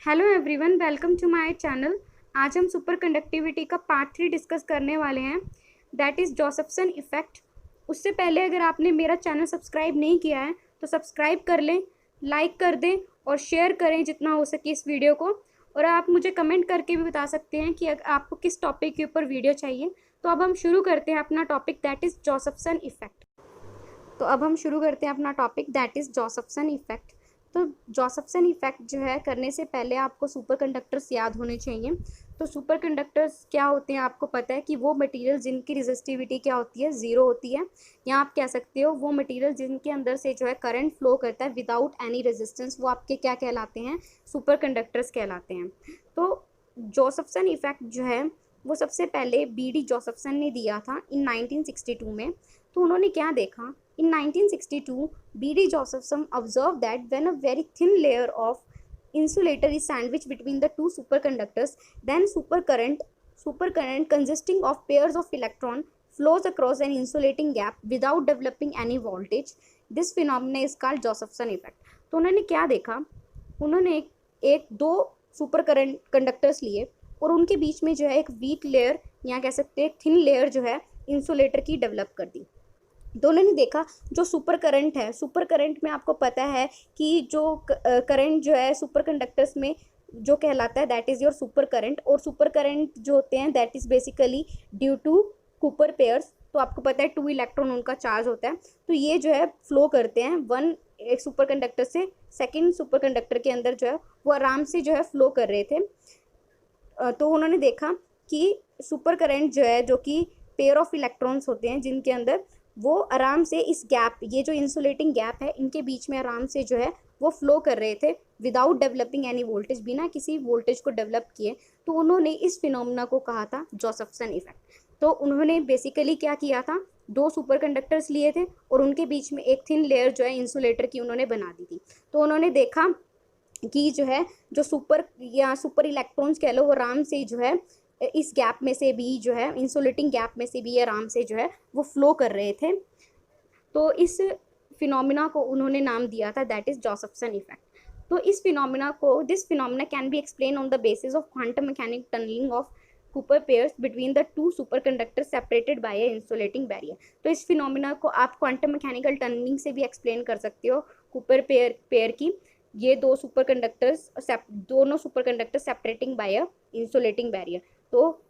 Hello everyone, welcome to my channel. आज हम superconductivity का पार्ट 3 डिस्कस करने वाले हैं, दैट इज़ जोसेफसन इफ़ेक्ट। उससे पहले अगर आपने मेरा चैनल सब्सक्राइब नहीं किया है तो सब्सक्राइब कर लें, लाइक कर दें और शेयर करें जितना हो सके इस वीडियो को। और आप मुझे कमेंट करके भी बता सकते हैं कि आपको किस टॉपिक के ऊपर वीडियो चाहिए। तो अब हम शुरू करते हैं अपना topic, that is Josephson effect. That is Josephson effect. तो जोसेफसन इफ़ेक्ट जो है करने से पहले आपको सुपर कंडक्टर्स याद होने चाहिए। तो सुपर कंडक्टर्स क्या होते हैं आपको पता है कि वो मटेरियल जिनकी रेजिस्टिविटी क्या होती है, ज़ीरो होती है, या आप कह सकते हो वो मटेरियल जिनके अंदर से जो है करंट फ्लो करता है विदाउट एनी रेजिस्टेंस, वो आपके क्या कहलाते हैं, सुपर कंडक्टर्स कहलाते हैं। तो जोसेफसन इफ़ेक्ट जो है वो सबसे पहले बी.डी. जोसेफसन ने दिया था इन 1962 में। तो उन्होंने क्या देखा, in 1962 B.D. Josephson observed that when a very thin layer of insulator is sandwiched between the two superconductors, then supercurrent consisting of pairs of electrons flows across an insulating gap without developing any voltage. This phenomenon is called Josephson effect. तो उन्होंने क्या देखा, उन्होंने एक दो super current conductors लिए और उनके बीच में जो है एक वीक लेयर या कह सकते हैं थिन लेयर जो है इंसुलेटर की डेवलप कर दी। दोनों ने देखा जो सुपर करंट है, सुपर करंट में आपको पता है कि जो करंट जो है सुपर कंडक्टर्स में जो कहलाता है that is your supercurrent. और सुपर करंट जो होते हैं that is basically due to Cooper pairs. तो आपको पता है 2 इलेक्ट्रॉन उनका चार्ज होता है, तो ये जो है फ्लो करते हैं वन एक सुपर कंडक्टर से सेकेंड सुपर कंडक्टर के अंदर जो है वो आराम से जो है फ्लो कर रहे थे। तो उन्होंने देखा कि सुपर करंट जो है जो कि पेयर ऑफ इलेक्ट्रॉन्स होते हैं जिनके अंदर वो आराम से इस गैप, ये जो इंसुलेटिंग गैप है इनके बीच में आराम से जो है वो फ्लो कर रहे थे विदाउट डेवलपिंग एनी वोल्टेज, बिना किसी वोल्टेज को डेवलप किए। तो उन्होंने इस फिनोमेना को कहा था जोसेफसन इफेक्ट। तो उन्होंने बेसिकली क्या किया था, दो सुपर कंडक्टर्स लिए थे और उनके बीच में एक थिन लेयर जो है इंसुलेटर की उन्होंने बना दी थी। तो उन्होंने देखा कि जो है जो सुपर इलेक्ट्रॉन्स कह लो वो आराम से जो है इस गैप में से भी जो है इंसुलेटिंग गैप में से भी आराम से जो है वो फ्लो कर रहे थे। तो इस फिनोमिना को उन्होंने नाम दिया था दैट इज जोसेफसन इफेक्ट। तो इस फिनोमिना को this phenomena can be explain on the basis of quantum mechanic tunnelling of Cooper pairs between the two superconductors separated by a insulating barrier. तो इस फिनोमिना को आप quantum mechanical tunnelling से भी explain कर सकते हो, कूपर पेयर की ये दोनों सुपर कंडक्टर्स सेपरेटिंग बाय अ इंसुलेटिंग बैरियर। तो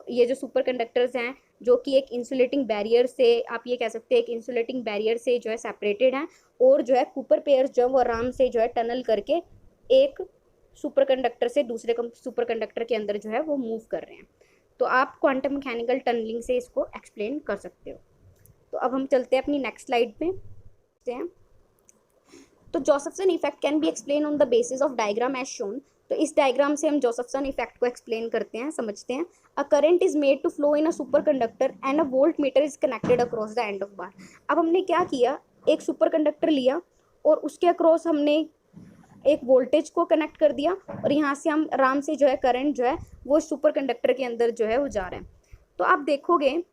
ये जो सुपर कंडक्टर्स हैं जो कि एक इंसुलेटिंग बैरियर से, आप ये कह सकते हैं एक इंसुलेटिंग बैरियर से जो है सेपरेटेड हैं, और जो है कूपर पेयर्स जो वो आराम से जो है टनल करके एक सुपर कंडक्टर से दूसरे सुपर कंडक्टर के अंदर जो है वो मूव कर रहे हैं। तो आप क्वांटम मैकेनिकल टनलिंग से इसको एक्सप्लेन कर सकते हो। तो अब हम चलते हैं अपनी नेक्स्ट स्लाइड पे। तो Josephson effect can be explain on the basis of diagram as shown. तो इस डायग्राम से हम जोसेफसन इफेक्ट को एक्सप्लेन करते हैं, समझते हैं। A current is made to flow in a superconductor and a voltmeter is connected across the end of bar. अब हमने क्या किया, एक सुपर कंडक्टर लिया और उसके अक्रॉस हमने एक वोल्टेज को कनेक्ट कर दिया और यहाँ से हम आराम से जो है करंट जो है वो सुपर कंडक्टर के अंदर जो है वो जा रहे हैं। तो आप देखोगे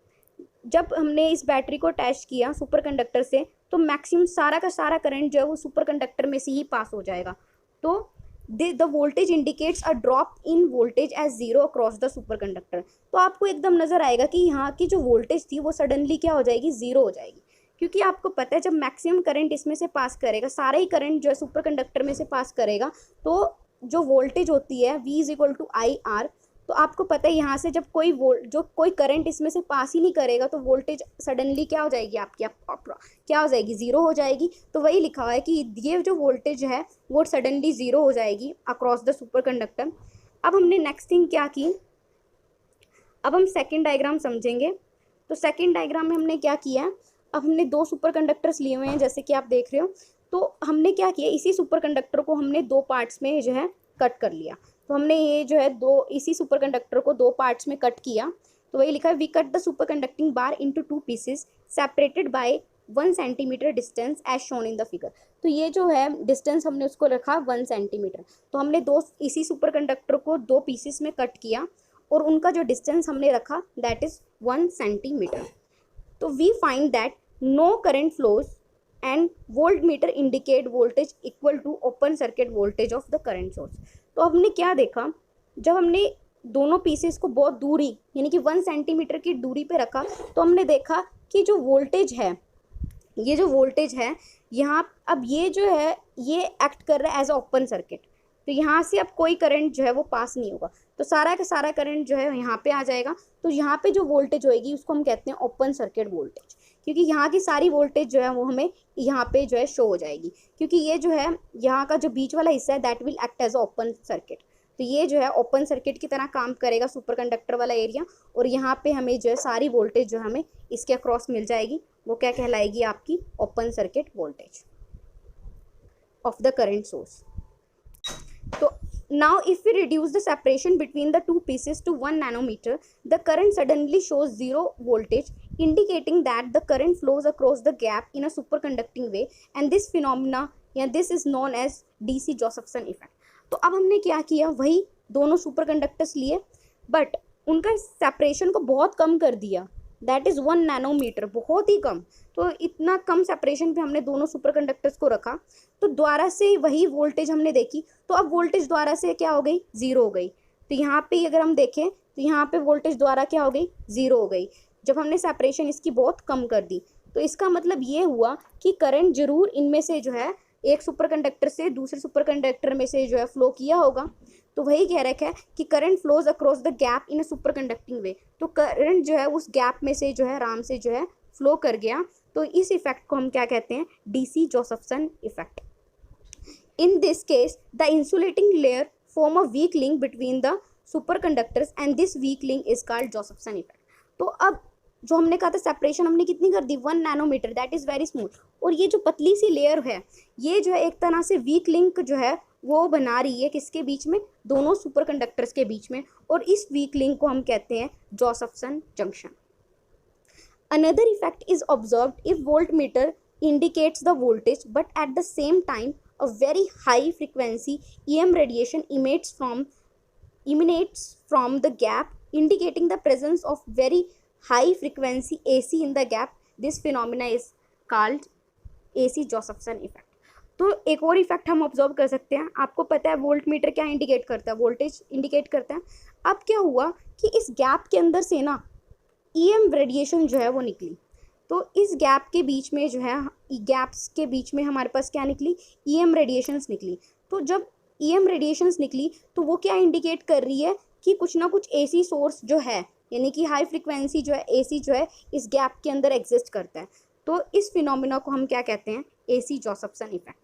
जब हमने इस बैटरी को अटैच किया सुपर कंडक्टर से तो मैक्सिमम सारा का सारा करंट जो है वो सुपर कंडक्टर में से ही पास हो जाएगा। तो the voltage indicates a drop in voltage as zero across the superconductor. तो आपको एकदम नजर आएगा कि यहाँ की जो वोल्टेज थी वो सडनली क्या हो जाएगी, जीरो हो जाएगी। क्योंकि आपको पता है जब मैक्सिमम करंट इसमें से पास करेगा, सारा ही करंट जो है सुपर कंडक्टर में से पास करेगा, तो जो वोल्टेज होती है V is equal to I R. तो आपको पता है यहाँ से जब कोई करंट इसमें से पास ही नहीं करेगा तो वोल्टेज सडनली क्या हो जाएगी आपकी, क्या हो जाएगी, जीरो हो जाएगी। तो वही लिखा हुआ है कि ये जो वोल्टेज है वो सडनली जीरो हो जाएगी अक्रॉस द सुपर कंडक्टर। अब हमने नेक्स्ट थिंग क्या की, अब हम सेकेंड डायग्राम समझेंगे। तो सेकेंड डायग्राम में हमने क्या किया, अब हमने दो सुपर कंडक्टर्स लिए हुए हैं जैसे कि आप देख रहे हो। तो हमने क्या किया, इसी सुपर कंडक्टर को हमने दो पार्ट्स में जो है कट कर लिया। तो हमने ये जो है इसी सुपर कंडक्टर को दो पार्ट्स में कट किया। तो वही लिखा है we cut the super conducting bar into two pieces separated by 1 centimetre distance as shown in the figure. तो ये जो है डिस्टेंस हमने उसको रखा 1 सेंटीमीटर। तो हमने इसी सुपर कंडक्टर को दो पीसेस में कट किया और उनका जो डिस्टेंस हमने रखा दैट इज 1 सेंटीमीटर। तो we find that no current flows and voltmeter indicate voltage equal to open circuit voltage of the current source. तो हमने क्या देखा, जब हमने दोनों पीसेस को बहुत दूरी यानी कि 1 सेंटीमीटर की दूरी पे रखा तो हमने देखा कि जो वोल्टेज है, ये जो वोल्टेज है यहाँ, अब ये जो है ये एक्ट कर रहा है एज अ ओपन सर्किट। तो यहाँ से अब कोई करंट जो है वो पास नहीं होगा, तो सारा का सारा करंट जो है यहाँ पे आ जाएगा। तो यहाँ पे जो वोल्टेज होएगी उसको हम कहते हैं ओपन सर्किट वोल्टेज, क्योंकि यहाँ की सारी वोल्टेज जो है वो हमें यहाँ पे जो है शो हो जाएगी, क्योंकि ये जो है यहाँ का जो बीच वाला हिस्सा है that will act as a open circuit. तो ये जो है ओपन सर्किट की तरह काम करेगा सुपर कंडक्टर वाला एरिया, और यहाँ पे हमें जो है सारी वोल्टेज जो हमें इसके अक्रॉस मिल जाएगी, वो क्या कहलाएगी आपकी open circuit voltage of the current source. तो now if we reduce the separation between the two pieces to 1 nanometer, the current suddenly shows 0 voltage, indicating that the current flows across the gap in a superconducting way, and this phenomena this is known as DC Josephson effect। तो अब हमने क्या किया, वही दोनों super conductors लिए but उनका separation को बहुत कम कर दिया, दैट इज़ 1 नैनोमीटर, बहुत ही कम। तो इतना कम सेपरेशन पे हमने दोनों सुपर कंडक्टर्स को रखा, तो द्वारा से वही वोल्टेज हमने देखी, तो अब वोल्टेज द्वारा से क्या हो गई, ज़ीरो हो गई। तो यहाँ पे अगर हम देखें तो यहाँ पे वोल्टेज द्वारा क्या हो गई, ज़ीरो हो गई, जब हमने सेपरेशन इसकी बहुत कम कर दी। तो इसका मतलब ये हुआ कि करंट जरूर इनमें से जो है एक सुपर कंडक्टर से दूसरे सुपर कंडक्टर में से जो है फ्लो किया होगा। तो वही कह रखा है कि current flows across the gap in a superconducting वे, तो करंट जो है उस गैप में से जो है आराम से जो है फ्लो कर गया। तो इस इफेक्ट को हम क्या कहते हैं, DC Josephson effect. In this case the insulating layer form a weak link between the super conductors and this weak link is called Josephson effect. तो अब जो हमने कहा था सेपरेशन हमने कितनी कर दी, 1 nanometre, that is very small, और ये जो पतली सी लेयर है ये जो है एक तरह से वीक लिंक जो है वो बना रही है किसके बीच में, दोनों सुपर कंडक्टर्स के बीच में, और इस वीक लिंक को हम कहते हैं Josephson junction. Another effect is observed if voltmeter indicates the voltage but at the same time a very high frequency EM radiation emanates from the gap indicating the presence of very high frequency AC in the gap. This phenomena is called AC Josephson effect। तो एक और effect हम observe कर सकते हैं, आपको पता है वोल्ट मीटर क्या इंडिकेट करता है, वोल्टेज इंडिकेट करता है। अब क्या हुआ कि इस गैप के अंदर से ना EM रेडिएशन जो है वो निकली, तो इस गैप के बीच में जो है गैप्स के बीच में हमारे पास क्या निकली, EM रेडिएशंस निकली। तो जब EM रेडिएशंस निकली तो वो क्या इंडिकेट कर रही है कि कुछ ना कुछ AC सोर्स जो है यानी कि हाई फ्रिक्वेंसी जो है AC जो है इस गैप के अंदर एग्जिस्ट करता है। तो इस फिनोमिना को हम क्या कहते हैं, AC जोसेफसन इफेक्ट।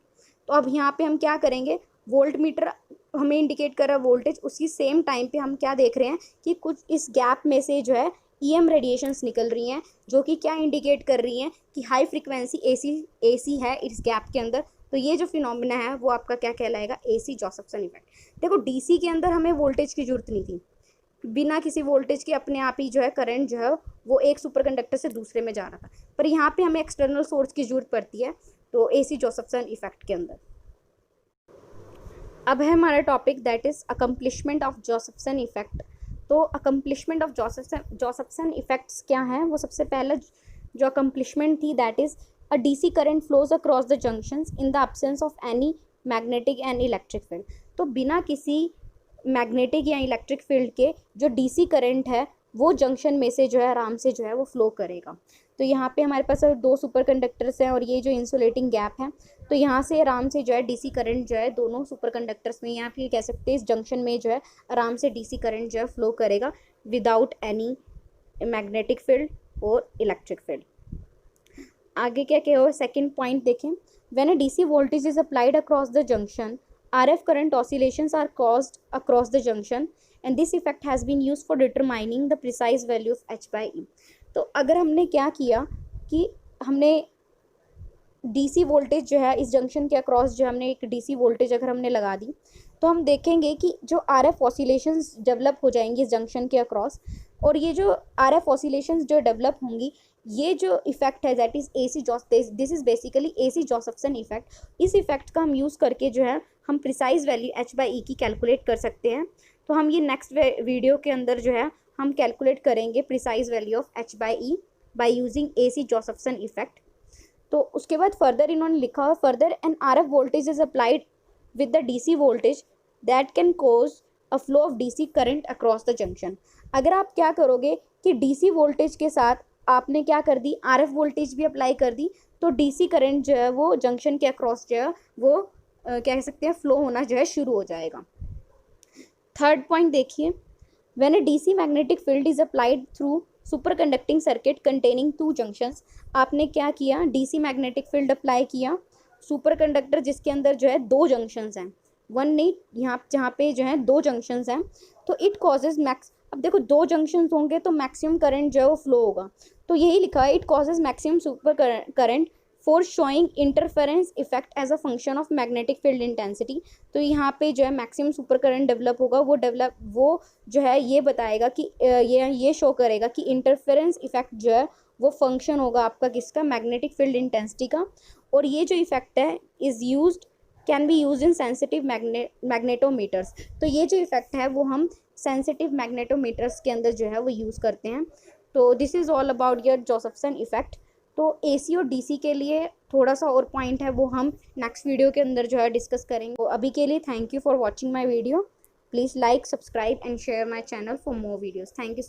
तो अब यहाँ पे हम क्या करेंगे, वोल्ट मीटर हमें इंडिकेट कर रहा है वोल्टेज, उसी सेम टाइम पे हम क्या देख रहे हैं कि कुछ इस गैप में से जो है EM रेडिएशंस निकल रही हैं जो कि क्या इंडिकेट कर रही हैं कि हाई फ्रिक्वेंसी AC है इस गैप के अंदर। तो ये जो फिनोमिना है वो आपका क्या कहलाएगा, AC जोसेफसन इफेक्ट। देखो DC के अंदर हमें वोल्टेज की जरूरत नहीं थी, बिना किसी वोल्टेज के अपने आप ही जो है करंट जो है वो एक सुपर कंडक्टर से दूसरे में जा रहा था, पर यहाँ पे हमें एक्सटर्नल सोर्स की जरूरत पड़ती है, तो AC जोसेफसन इफेक्ट के अंदर। अब है हमारा topic that is accomplishment of Josephson effect. तो अकम्प्लिशमेंट ऑफ जोसेफसन इफेक्ट्स क्या हैं, वो सबसे पहले जो अकम्प्लिशमेंट थी that is a DC current flows across the junctions in the absence of any magnetic and electric field. तो बिना किसी मैग्नेटिक या इलेक्ट्रिक फील्ड के जो DC करंट है वो जंक्शन में से जो है आराम से जो है वो फ्लो करेगा। तो यहाँ पे हमारे पास दो सुपर कंडक्टर्स हैं और ये जो इंसुलेटिंग गैप है, तो यहाँ से आराम से जो है DC करंट जो है दोनों सुपर कंडक्टर्स में, या फिर कह सकते हैं इस जंक्शन में जो है आराम से DC करंट जो है फ्लो करेगा विदाउट एनी मैग्नेटिक फील्ड और इलेक्ट्रिक फील्ड। आगे क्या कहो, सेकेंड पॉइंट देखें, when a DC voltage is applied across the junction RF current oscillations are caused across the junction and this effect has been used for determining the precise value of H/E। तो अगर हमने क्या किया कि हमने DC voltage जो है इस जंक्शन के अक्रॉस जो हमने एक DC वोल्टेज अगर हमने लगा दी, तो हम देखेंगे कि जो RF ऑसिलेशंस डेवलप हो जाएंगी इस जंक्शन के अक्रॉस, और ये जो RF ऑसिलेशंस जो डेवलप होंगी, ये जो इफेक्ट है that is this is basically AC Josephson effect. इस इफेक्ट का हम यूज़ करके जो है हम प्रिसाइज वैल्यू H/E की कैलकुलेट कर सकते हैं। तो हम ये नेक्स्ट वीडियो के अंदर जो है हम कैलकुलेट करेंगे precise value of H/E by using AC Josephson effect. तो उसके बाद फर्दर इन्होंने लिखा है further an R F voltage is applied with the DC voltage that can cause a flow of DC current across the junction. अगर आप क्या करोगे कि डीसी वोल्टेज के साथ आपने क्या कर दी, आरएफ वोल्टेज भी अप्लाई कर दी, तो डीसी करंट जो है वो जंक्शन के अक्रॉस जो है वो कह सकते हैं फ्लो होना जो है शुरू हो जाएगा। थर्ड पॉइंट देखिए, when a DC magnetic field is applied through super conducting circuit containing two junctions. आपने क्या किया, डीसी मैग्नेटिक फील्ड अप्लाई किया सुपर कंडक्टर जिसके अंदर जो है दो जंक्शंस हैं, वन नहीं, यहाँ जहाँ पे जो है दो जंक्शंस हैं, तो इट कॉजेज मैक्स, अब देखो दो जंक्शंस होंगे तो मैक्सिमम करंट जो है वो फ्लो होगा, तो यही लिखा है it causes maximum supercurrent for showing interference effect as a function of magnetic field intensity. तो यहाँ पे जो है मैक्सिमम सुपर करंट डेवलप होगा, वो जो है ये बताएगा कि ये शो करेगा कि इंटरफेरेंस इफेक्ट जो है वो फंक्शन होगा आपका किसका, मैग्नेटिक फील्ड इंटेंसिटी का। और ये जो इफेक्ट है is used can be use in sensitive magnetometers. तो ये जो इफेक्ट है वो हम सेंसिटिव मैग्नेटोमीटर्स के अंदर जो है वो यूज़ करते हैं। तो this is all about your Josephson effect. तो एसी और डीसी के लिए थोड़ा सा और पॉइंट है वो हम नेक्स्ट वीडियो के अंदर जो है डिस्कस करेंगे। तो अभी के लिए thank you for watching my video. Please like, subscribe and share my channel for more videos. Thank you.